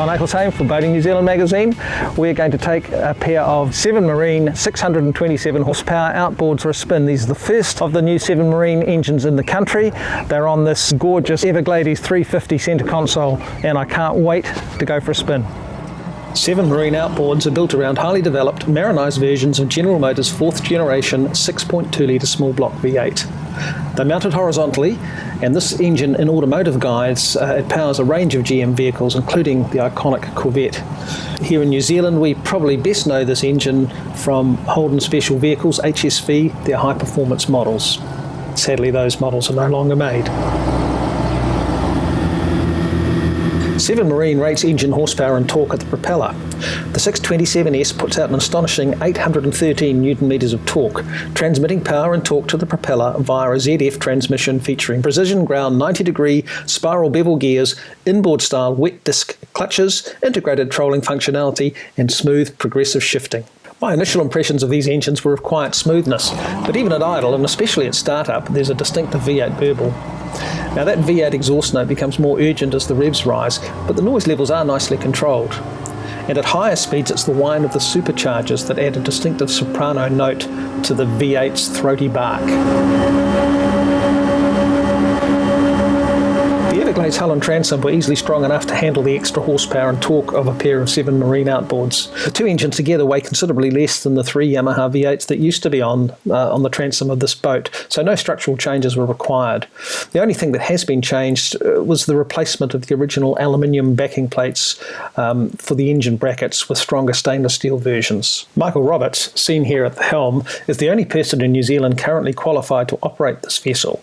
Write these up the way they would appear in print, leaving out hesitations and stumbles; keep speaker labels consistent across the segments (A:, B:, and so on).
A: John Eichelsheim for Boating New Zealand magazine. We're going to take a pair of SevenMarine 627 horsepower outboards for a spin. These are the first of the new SevenMarine engines in the country. They're on this gorgeous Everglades 350 centre console, and I can't wait to go for a spin. SevenMarine outboards are built around highly developed, marinized versions of General Motors' 4th generation 6.2 litre small block V8. They're mounted horizontally, and this engine in automotive guides, it powers a range of GM vehicles, including the iconic Corvette. Here in New Zealand, we probably best know this engine from Holden Special Vehicles, HSV, their high-performance models. Sadly, those models are no longer made. SevenMarine rates engine horsepower and torque at the propeller. The 627S puts out an astonishing 813 Newton-meters of torque, transmitting power and torque to the propeller via a ZF transmission featuring precision ground 90-degree spiral bevel gears, inboard-style wet disc clutches, integrated trolling functionality, and smooth progressive shifting. My initial impressions of these engines were of quiet smoothness, but even at idle, and especially at startup, there's a distinctive V8 burble. Now that V8 exhaust note becomes more urgent as the revs rise, but the noise levels are nicely controlled. And at higher speeds it's the whine of the superchargers that add a distinctive soprano note to the V8's throaty bark. The Everglades hull and transom were easily strong enough to handle the extra horsepower and torque of a pair of SevenMarine outboards. The two engines together weigh considerably less than the 3 Yamaha V8s that used to be on the transom of this boat, so no structural changes were required. The only thing that has been changed was the replacement of the original aluminium backing plates for the engine brackets with stronger stainless steel versions. Michael Roberts, seen here at the helm, is the only person in New Zealand currently qualified to operate this vessel.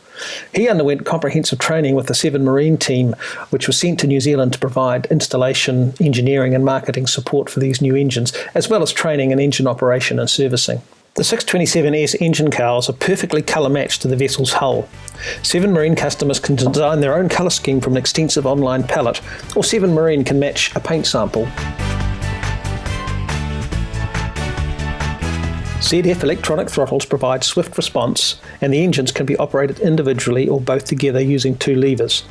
A: He underwent comprehensive training with the SevenMarine team, which was sent to New Zealand to provide installation, engineering and marketing support for these new engines, as well as training in engine operation and servicing. The 627S engine cowls are perfectly colour matched to the vessel's hull. SevenMarine customers can design their own colour scheme from an extensive online palette, or SevenMarine can match a paint sample. ZF electronic throttles provide swift response, and the engines can be operated individually or both together using 2 levers,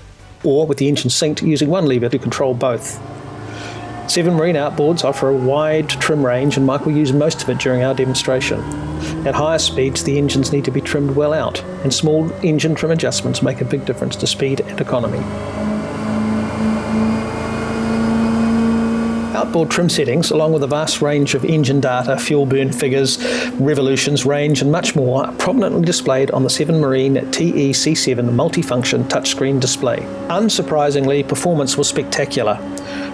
A: or with the engine synced using 1 lever to control both. SevenMarine outboards offer a wide trim range, and Michael used most of it during our demonstration. At higher speeds, the engines need to be trimmed well out, and small engine trim adjustments make a big difference to speed and economy. Outboard trim settings, along with a vast range of engine data, fuel burn figures, revolutions, range and much more, are prominently displayed on the SevenMarine TEC7 multifunction touchscreen display. Unsurprisingly, performance was spectacular.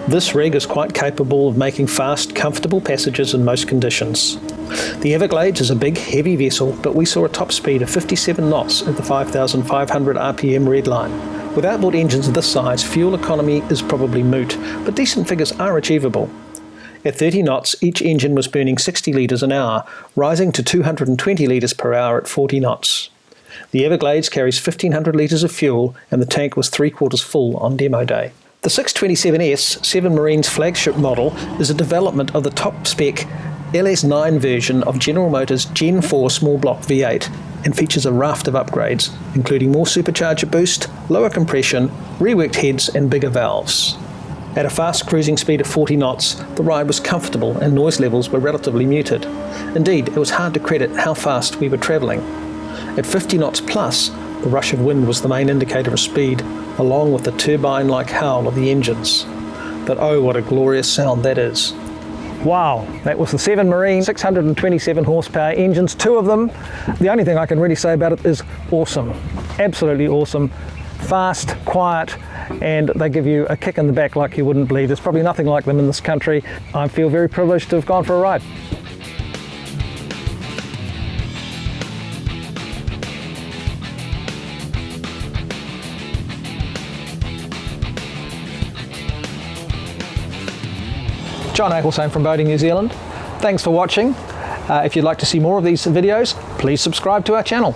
A: This rig is quite capable of making fast, comfortable passages in most conditions. The Everglades is a big, heavy vessel, but we saw a top speed of 57 knots at the 5,500 RPM red line. With outboard engines of this size, fuel economy is probably moot, but decent figures are achievable. At 30 knots, each engine was burning 60 litres an hour, rising to 220 litres per hour at 40 knots. The Everglades carries 1,500 litres of fuel, and the tank was 3/4 full on demo day. The 627S, SevenMarine's flagship model, is a development of the top-spec LS9 version of General Motors Gen 4 small block V8, and features a raft of upgrades, including more supercharger boost, lower compression, reworked heads and bigger valves. At a fast cruising speed of 40 knots, the ride was comfortable and noise levels were relatively muted. Indeed, it was hard to credit how fast we were travelling. At 50 knots plus, the rush of wind was the main indicator of speed, along with the turbine-like howl of the engines. But oh, what a glorious sound that is. Wow, that was the SevenMarine 627 horsepower engines, 2 of them. The only thing I can really say about it is awesome, absolutely awesome, fast, quiet, and they give you a kick in the back like you wouldn't believe. There's probably nothing like them in this country. I feel very privileged to have gone for a ride. John Eichelsheim from Boating New Zealand. Thanks for watching. If you'd like to see more of these videos, please subscribe to our channel.